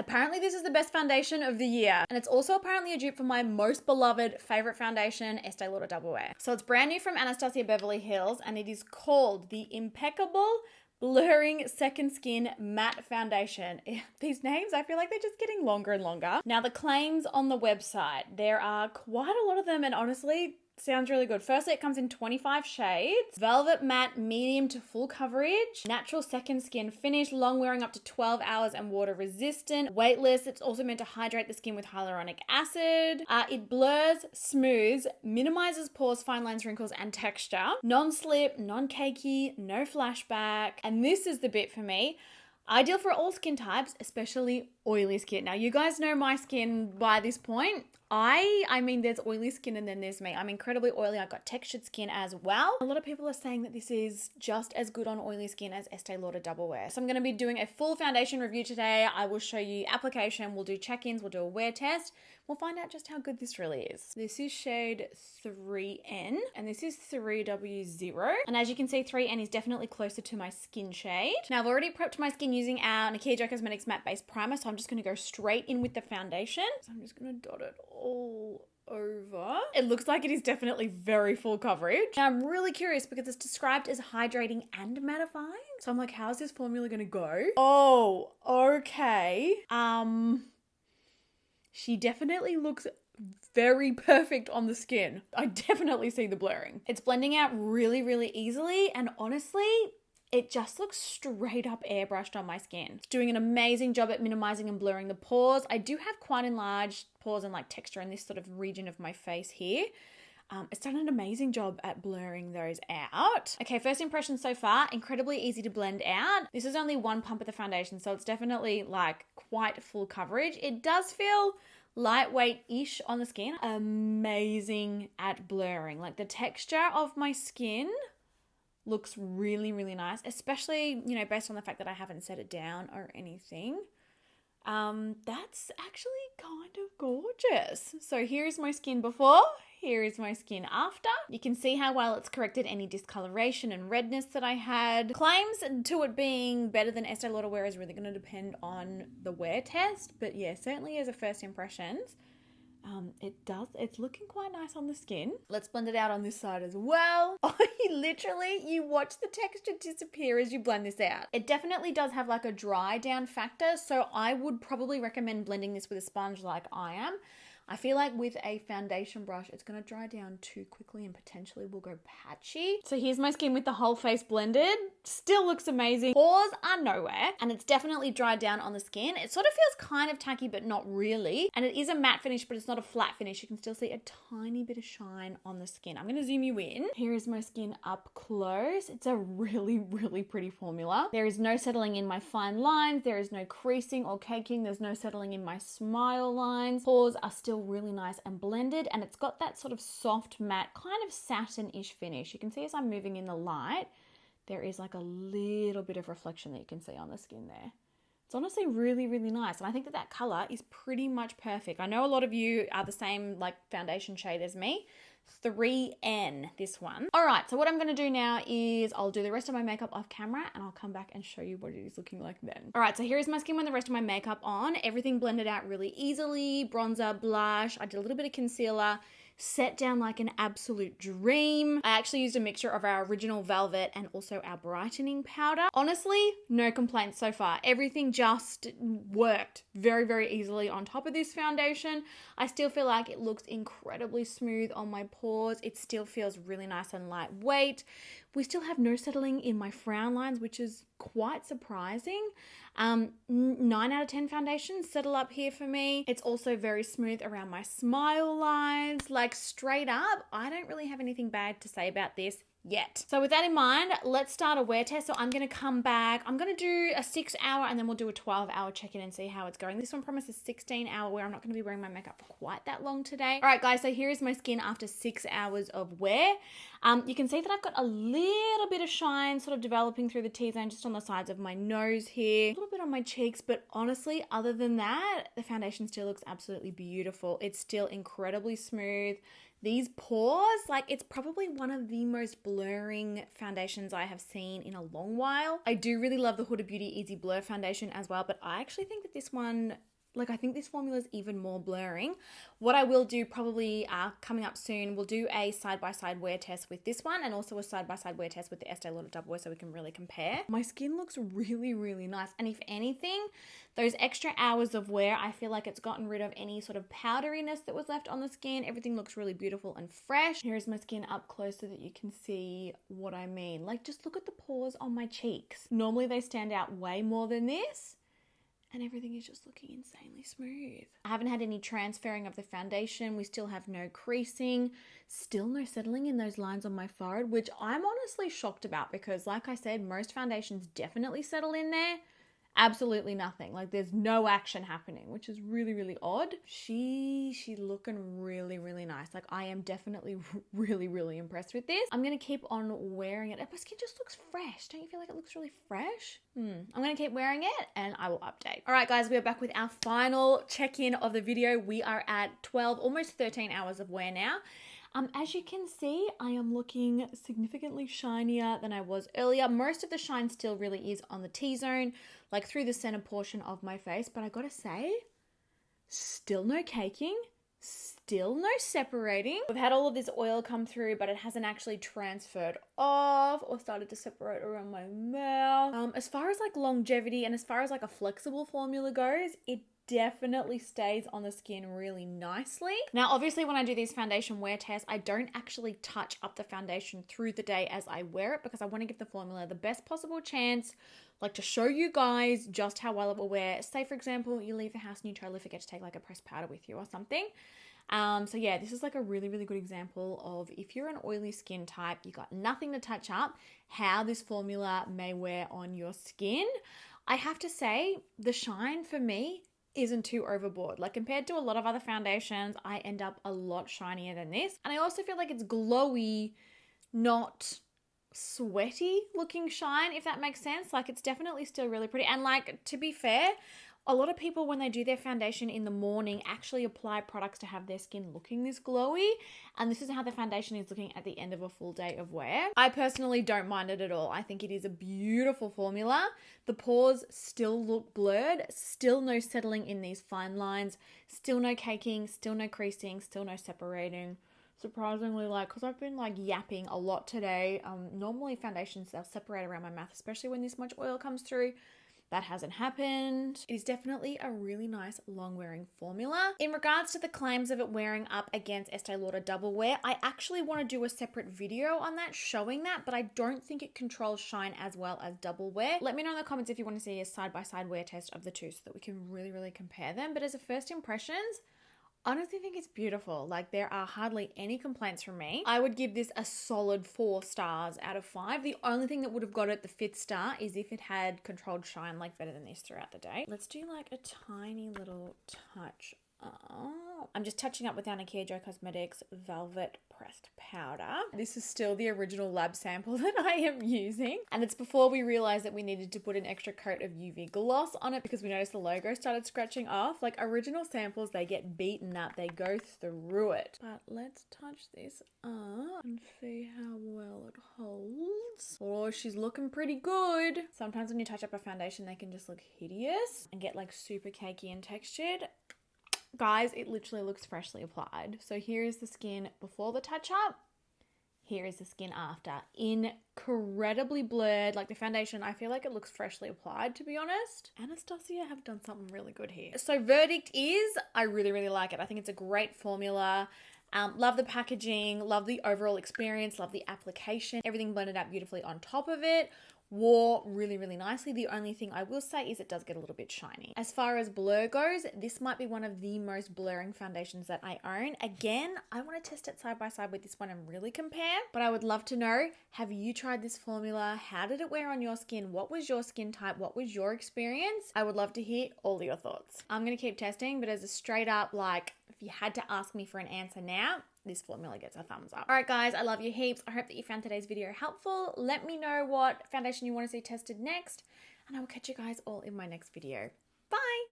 Apparently this is the best foundation of the year. And it's also apparently a dupe for my most beloved favorite foundation, Estee Lauder Double Wear. So it's brand new from Anastasia Beverly Hills and it is called the Impeccable Blurring Second Skin Matte Foundation. These names, I feel like they're just getting longer and longer. Now the claims on the website, there are quite a lot of them and honestly, sounds really good. Firstly, it comes in 25 shades. Velvet matte, medium to full coverage. Natural second skin finish, long wearing up to 12 hours and water resistant. Weightless, it's also meant to hydrate the skin with hyaluronic acid. It blurs, smooths, minimizes pores, fine lines, wrinkles, and texture. Non-slip, non-cakey, no flashback. And this is the bit for me. Ideal for all skin types, especially oily skin. Now, you guys know my skin by this point. I mean, there's oily skin and then there's me. I'm incredibly oily. I've got textured skin as well. A lot of people are saying that this is just as good on oily skin as Estee Lauder Double Wear. So I'm going to be doing a full foundation review today. I will show you application. We'll do check-ins. We'll do a wear test. We'll find out just how good this really is. This is shade 3N and this is 3W0. And as you can see, 3N is definitely closer to my skin shade. Now I've already prepped my skin using our Nikkia Joy Cosmetics Matte Base Primer. So I'm just going to go straight in with the foundation. So I'm just going to dot it all over. It looks like it is definitely very full coverage. Now I'm really curious because it's described as hydrating and mattifying. So I'm like, how's this formula going to go? Oh, okay. She definitely looks very perfect on the skin. I definitely see the blurring. It's blending out really, really easily. And honestly, it just looks straight up airbrushed on my skin. It's doing an amazing job at minimizing and blurring the pores. I do have quite enlarged pores and like texture in this sort of region of my face here. It's done an amazing job at blurring those out. Okay, first impression so far, incredibly easy to blend out. This is only one pump of the foundation, so it's definitely like quite full coverage. It does feel lightweight-ish on the skin. Amazing at blurring. Like the texture of my skin looks really, really nice, especially, you know, based on the fact that I haven't set it down or anything. That's actually kind of gorgeous. So here's my skin before, here is my skin after. You can see how well it's corrected any discoloration and redness that I had. Claims to it being better than Estee Lauder Wear is really going to depend on the wear test, but yeah, certainly as a first impressions, it's looking quite nice on the skin. Let's blend it out on this side as well. Oh, you watch the texture disappear as you blend this out. It definitely does have like a dry down factor, so I would probably recommend blending this with a sponge like I am. I feel like with a foundation brush, it's going to dry down too quickly and potentially will go patchy. So here's my skin with the whole face blended. Still looks amazing. Pores are nowhere and it's definitely dried down on the skin. It sort of feels kind of tacky, but not really. And it is a matte finish, but it's not a flat finish. You can still see a tiny bit of shine on the skin. I'm going to zoom you in. Here is my skin up close. It's a really, really pretty formula. There is no settling in my fine lines. There is no creasing or caking. There's no settling in my smile lines. Pores are still really nice and blended, and it's got that sort of soft matte kind of satin-ish finish. You can see as I'm moving in the light there is like a little bit of reflection that you can see on the skin there. It's honestly really, really nice, and I think that color is pretty much perfect. I know a lot of you are the same like foundation shade as me. 3N, this one. All right, so what I'm gonna do now is I'll do the rest of my makeup off camera and I'll come back and show you what it is looking like then. All right, so here is my skin with the rest of my makeup on. Everything blended out really easily. Bronzer, blush, I did a little bit of concealer, set down like an absolute dream. I actually used a mixture of our original velvet and also our brightening powder. Honestly, no complaints so far. Everything just worked very, very easily on top of this foundation. I still feel like it looks incredibly smooth on my pores. It still feels really nice and lightweight. We still have no settling in my frown lines, which is quite surprising. 9 out of 10 foundations settle up here for me. It's also very smooth around my smile lines. Like straight up, I don't really have anything bad to say about this yet. So with that in mind, let's start a wear test. So I'm going to come back. I'm going to do a 6-hour and then we'll do a 12-hour check-in and see how it's going. This one promises 16-hour wear. I'm not going to be wearing my makeup for quite that long today. All right, guys, so here is my skin after 6 hours of wear. You can see that I've got a little bit of shine sort of developing through the T-zone just on the sides of my nose here, a little bit on my cheeks, but honestly, other than that, the foundation still looks absolutely beautiful. It's still incredibly smooth. These pores, like it's probably one of the most blurring foundations I have seen in a long while. I do really love the Huda Beauty Easy Blur foundation as well, but I actually think that this one Like, I think this formula is even more blurring. What I will do probably coming up soon, we'll do a side-by-side wear test with this one and also a side-by-side wear test with the Estee Lauder Double Wear so we can really compare. My skin looks really, really nice. And if anything, those extra hours of wear, I feel like it's gotten rid of any sort of powderiness that was left on the skin. Everything looks really beautiful and fresh. Here's my skin up close so that you can see what I mean. Like, just look at the pores on my cheeks. Normally they stand out way more than this. And everything is just looking insanely smooth. I haven't had any transferring of the foundation. We still have no creasing. Still no settling in those lines on my forehead, which I'm honestly shocked about because, like I said, most foundations definitely settle in there. Absolutely nothing. Like, there's no action happening, which is really, really odd. She's looking really, really nice. Like, I am definitely really, really impressed with this. I'm going to keep on wearing it. My skin just looks fresh. Don't you feel like it looks really fresh? I'm going to keep wearing it and I will update. All right, guys, we are back with our final check-in of the video. We are at 12, almost 13 hours of wear now. As you can see, I am looking significantly shinier than I was earlier. Most of the shine still really is on the T-zone, like through the center portion of my face. But I gotta say, still no caking, still no separating. We've had all of this oil come through, but it hasn't actually transferred off or started to separate around my mouth. As far as like longevity and as far as like a flexible formula goes, it definitely stays on the skin really nicely. Now, obviously, when I do these foundation wear tests, I don't actually touch up the foundation through the day as I wear it because I want to give the formula the best possible chance, like to show you guys just how well it will wear. Say, for example, you leave the house and you totally forget to take like a pressed powder with you or something. So yeah, this is like a really, really good example of if you're an oily skin type, you got nothing to touch up, how this formula may wear on your skin. I have to say, the shine for me isn't too overboard. Like, compared to a lot of other foundations, I end up a lot shinier than this. And I also feel like it's glowy, not sweaty looking shine, if that makes sense. Like, it's definitely still really pretty. And like, to be fair, a lot of people, when they do their foundation in the morning, actually apply products to have their skin looking this glowy. And this is how the foundation is looking at the end of a full day of wear. I personally don't mind it at all. I think it is a beautiful formula. The pores still look blurred, still no settling in these fine lines, still no caking, still no creasing, still no separating. Surprisingly, like, because I've been like yapping a lot today. Normally foundations, they'll separate around my mouth, especially when this much oil comes through. That hasn't happened. It is definitely a really nice long wearing formula. In regards to the claims of it wearing up against Estee Lauder Double Wear, I actually want to do a separate video on that showing that, but I don't think it controls shine as well as Double Wear. Let me know in the comments if you want to see a side-by-side wear test of the two so that we can really, really compare them. But as a first impressions, I honestly think it's beautiful. Like, there are hardly any complaints from me. I would give this a solid 4 stars out of 5. The only thing that would have got it the 5th star is if it had controlled shine like better than this throughout the day. Let's do like a tiny little touch. I'm just touching up with our Nikkia Cosmetics Velvet Pressed Powder. This is still the original lab sample that I am using. And it's before we realized that we needed to put an extra coat of UV gloss on it because we noticed the logo started scratching off. Like, original samples, they get beaten up. They go through it. But let's touch this up and see how well it holds. Oh, she's looking pretty good. Sometimes when you touch up a foundation, they can just look hideous and get like super cakey and textured. Guys, it literally looks freshly applied. So here is the skin before the touch up. Here is the skin after. Incredibly blurred. Like, the foundation, I feel like it looks freshly applied, to be honest. Anastasia have done something really good here. So verdict is, I really, really like it. I think it's a great formula. Love the packaging, love the overall experience, love the application. Everything blended out beautifully on top of it. Wore really, really nicely. The only thing I will say is it does get a little bit shiny. As far as blur goes, this might be one of the most blurring foundations that I own. Again, I want to test it side by side with this one and really compare, but I would love to know, have you tried this formula? How did it wear on your skin? What was your skin type? What was your experience? I would love to hear all your thoughts. I'm going to keep testing, but as a straight up, like, if you had to ask me for an answer now, this formula gets a thumbs up. All right, guys, I love you heaps. I hope that you found today's video helpful. Let me know what foundation you want to see tested next, and I will catch you guys all in my next video.